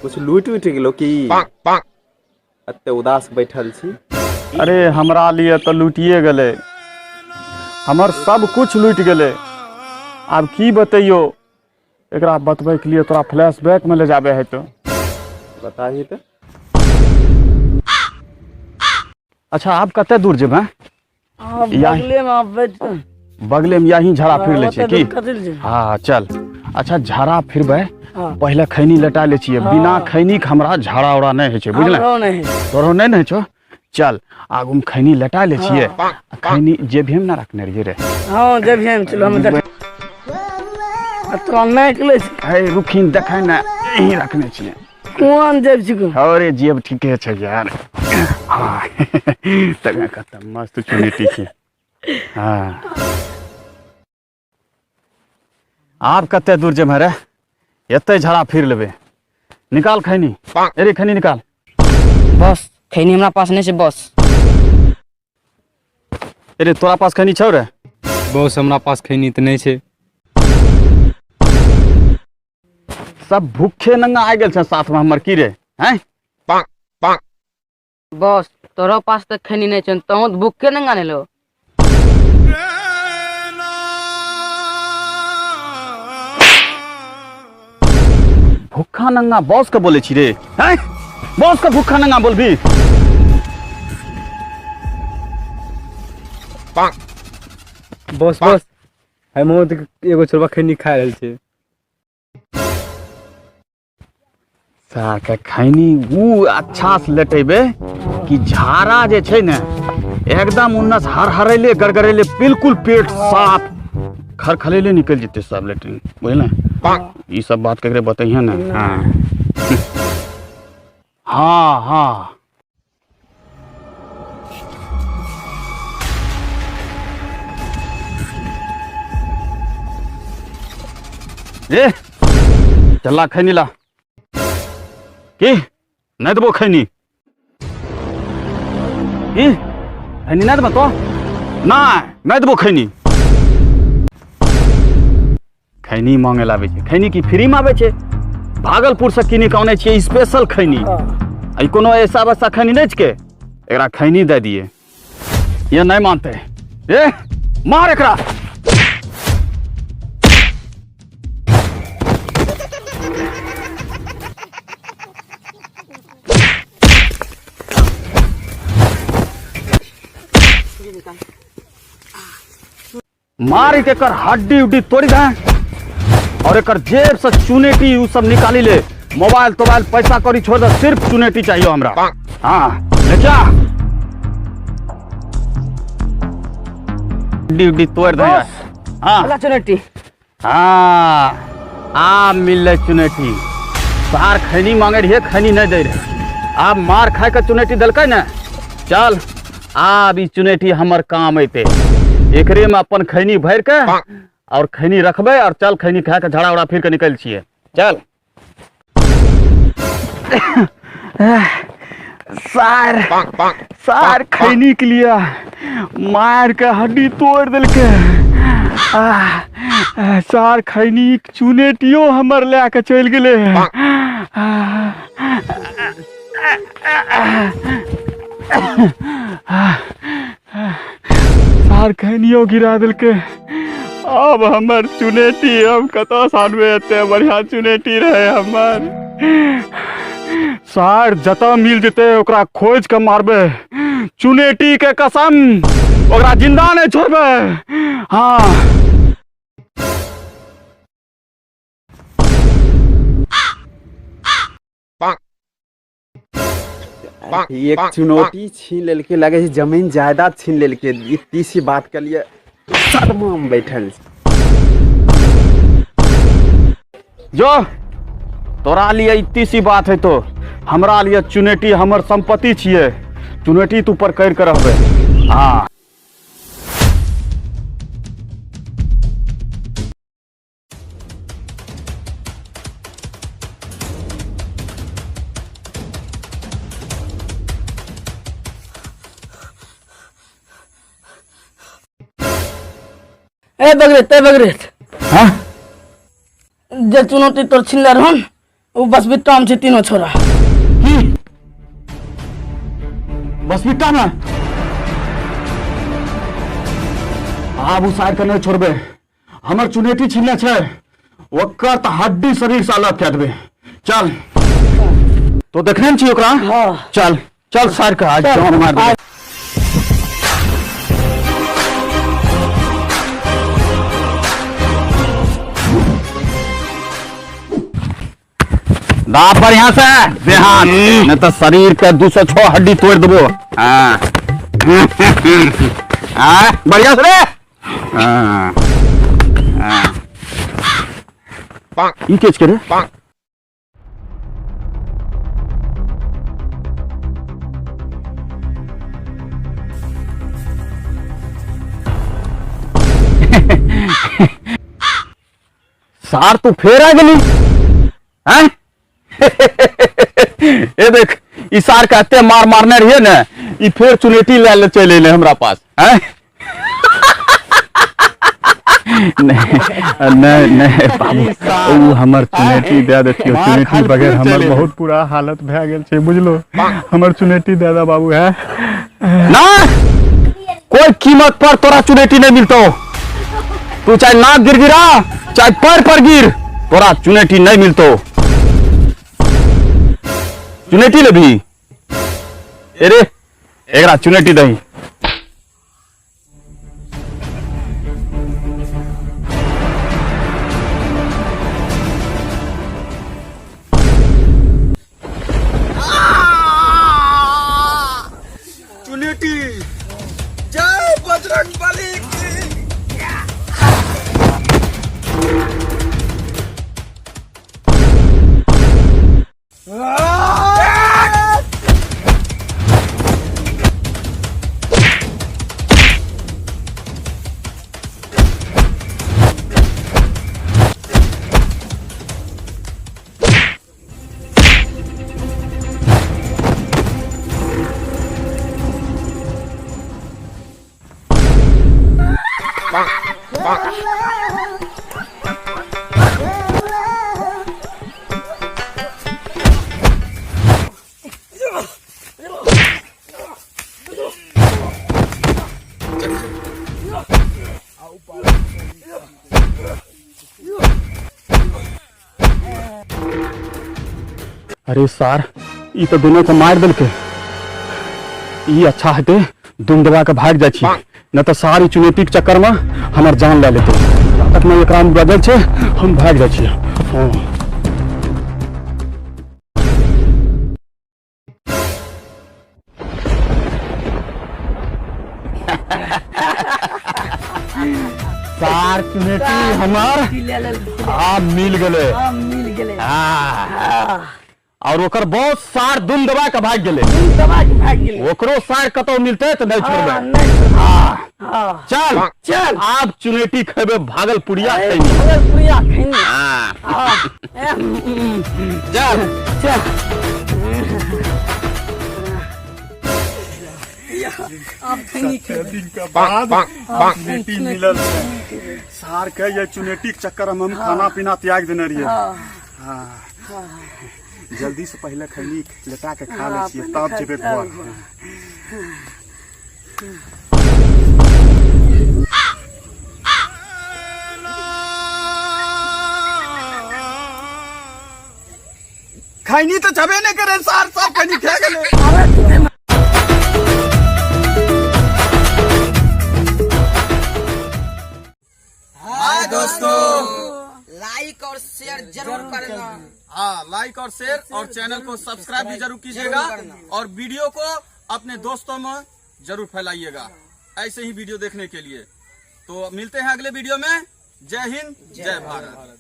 कुछ लूट उठ गेलो की एते उदास बैठल छी। अरे हमरा लिए तो लूटिए गले, हमर सब कुछ लूट गले। अब की बतैयो, एकरा बतबै के लिए तोरा फ्लैशबैक में ले जाबे है तो बताही तो। अच्छा आप कते दूर जेबै? बगले में आप बैठ बगले में यहीं झाड़ा फिर ले की? कथी हाँ चल। अच्छा झाड़ा फिरबै, हाँ। पहले खैनी लटा ले छिए। बिना खैनी के हमरा झाड़ा उड़ा नहीं है, बुझले? तोरो नहीं छो। चल आगू में खैनी लटा ले छिए। खैनी जेबे में ना रखने रहिए रे। हाँ जेबे में चलो हम देख तो नहीं निकले छ। है रुखिन देखै ना, यहीं रखने छिए। कोन जेब छिको? अरे जेब ठीके छै यार। हाँ तगा कत मस्त चुनेटी छै। हाँ आप कते दूर जेबै रे? एते झाड़ा फिर लेबे। निकाल खैनी। अरे खैनी निकाल। बस खैनी हमरा पास नहीं छै बस। अरे तोरा पास खैनी छौ रे? बॉस हमरा पास खैनी तो नहीं छै। सब भूखे नंगा आ गेल छै साथ में हमर की रे? हैं बस तोरो पास तक खैनी नहीं छै तो भूखे नंगा नहीं लो। भूखा नंगा बॉस के बोले छी रे? हैं बॉस के भूखा नंगा बोलबी? बॉस बॉस हम एगो छोरबा खैनी खा रहल छै। साके खैनी वो अच्छा से लटेबे कि झाड़ा जे छै ने एकदम उन्नस हरहरेले गरगरेले बिल्कुल पेट साफ खरखलेले निकल जेते सब लेटरिन, बुझले? ये सब बात ककरे बताइए ना। हाँ हाँ हाँ ए चला खैनी ला की नहीं देबो खैनी की? खैनी नहीं देबो तो नहीं देबो खैनी। खैनी मांगे लाबे छै। खैनी की फ्री में आबे छै? भागलपुर से किनी के आने छियै स्पेशल खैनी। आई कोनो ऐसा वैसा खैनी नहीं छके। एकरा खैनी दे दिए, ये नहीं मानते। ए मार एकरा। मार के कर हड्डी उड्डी तोड़ी दे और एक जेब से चुनेटी उ सब निकाली ले। मोबाइल तोबाइल पैसा कौड़ी छोड़ दे, सिर्फ चुनेटी चाहिए हमरा। हाँ ले जा। हड्डी उड्डी तोड़ दे। हाँ चुनेटी। हाँ आ मिल चुनेटी। सार खैनी मांगे रहिए, खैनी नहीं दे रहे। आप मार खाए के चुनेटी दलकै ना। चल आब ई चुनेटी हमर काम अते। एकरे में अपन खैनी भर के और खैनी रखबे और चल खैनी खा के झाड़ा उड़ा फिर के निकल छिए। चल सार सार खैनी के लिए मार के हड्डी तोड़ दिल के। सार खैनी चुनेटियो हमर ले के चल गेले। सार खैनियो गिरा दिल के। अब हमर चुनेटी अब कतो सानवे एते बढ़िया चुनेटी रहे हमर। सार जता मिल जेते ओकरा खोज के मारबे। चुनेटी के कसम ओकरा जिंदा नहीं छोड़बे। हाँ एक चुनौती छीन लेलके, लगे छै जमीन जायदाद छीन लेलके। इतनी सी बात के लिए सदमा में बैठल। जो तोरा लिए इतनी सी बात है तो हमरा लिए चुनेटी हमर संपत्ति छिए। चुनेटी तू पर कर रहबे। हाँ ए बगरेत हाँ जे चुनौती तोर छिनले रहन वो बस बिट्टा में तीनों छोरा की बस बिट्टा में आब उ साइड के नहीं छोड़बे। हमर चुनेटी छीनले छै ओकर त हड्डी शरीर से अलग कए देबे। चल तो देखने छी ओकरा। हाँ। चल चल साइड के आज जान मार दे। दाब बढ़िया से देहात नहीं तो शरीर के 206 हड्डी तोड़ देबो। हाँ बढ़िया से रे। हाँ ई केच के रे सार तू फेर आ गली हैं? ए देख ई सार के एते मार मारने रहिए ने ई फेर चुनेटी ले चल एले हमरा पास हैं? नहीं बाबू उ हमर चुनेटी दे देतियो। चुनेटी बगैर हमर बहुत बुरा हालत भए गेल छै बुझलो। हमर चुनेटी दे दे बाबू है ना। कोई कीमत पर तोरा चुनेटी नहीं मिलतो। तू चाहे नाक गिरा चाहे पैर पर गिर तोरा चुनेटी नहीं मिलतो। चुनेटी लेबी अरे एकरा चुनेटी दही। चुनेटी जय बजरंग बली की। अरे सार ई तो दोनों को मार दिल के। ई अच्छा हटे दुम दबा के भाग जा छी न तो सारी चुनौती के चक्कर में हमार जान ले लेते। तक में एकरा में बदल छे हम भाग जा छी। हाँ। सार चुनौती हमार आ मिल गले। मिल गेले और ओकर बहुत सार दुम दबा के भाग गेले। ओकरो सार कतौ मिलते तो नहीं छोड़बे। हाँ चल चल आप चुनेटी खेबे भागलपुरिया भागलपुरिया खैनी। चल चल आप खैनी दिन के बाद चुनेटी मिलल छै। सार के ये चुनेटी के चक्कर में हम खाना पीना त्याग देने रहिए। हाँ जल्दी से पहले खैनी लेटा के खा ले छिए तब जेबे घर। खैनी तो छबे नहीं करे सार सब खैनी खा गेले। हाय दोस्तों, लाइक और शेयर जरूर करना। हाँ लाइक और शेयर और चैनल को सब्सक्राइब भी जरूर कीजिएगा और वीडियो को अपने दोस्तों में जरूर फैलाइएगा ऐसे ही वीडियो देखने के लिए। तो मिलते हैं अगले वीडियो में। जय हिंद जय भारत।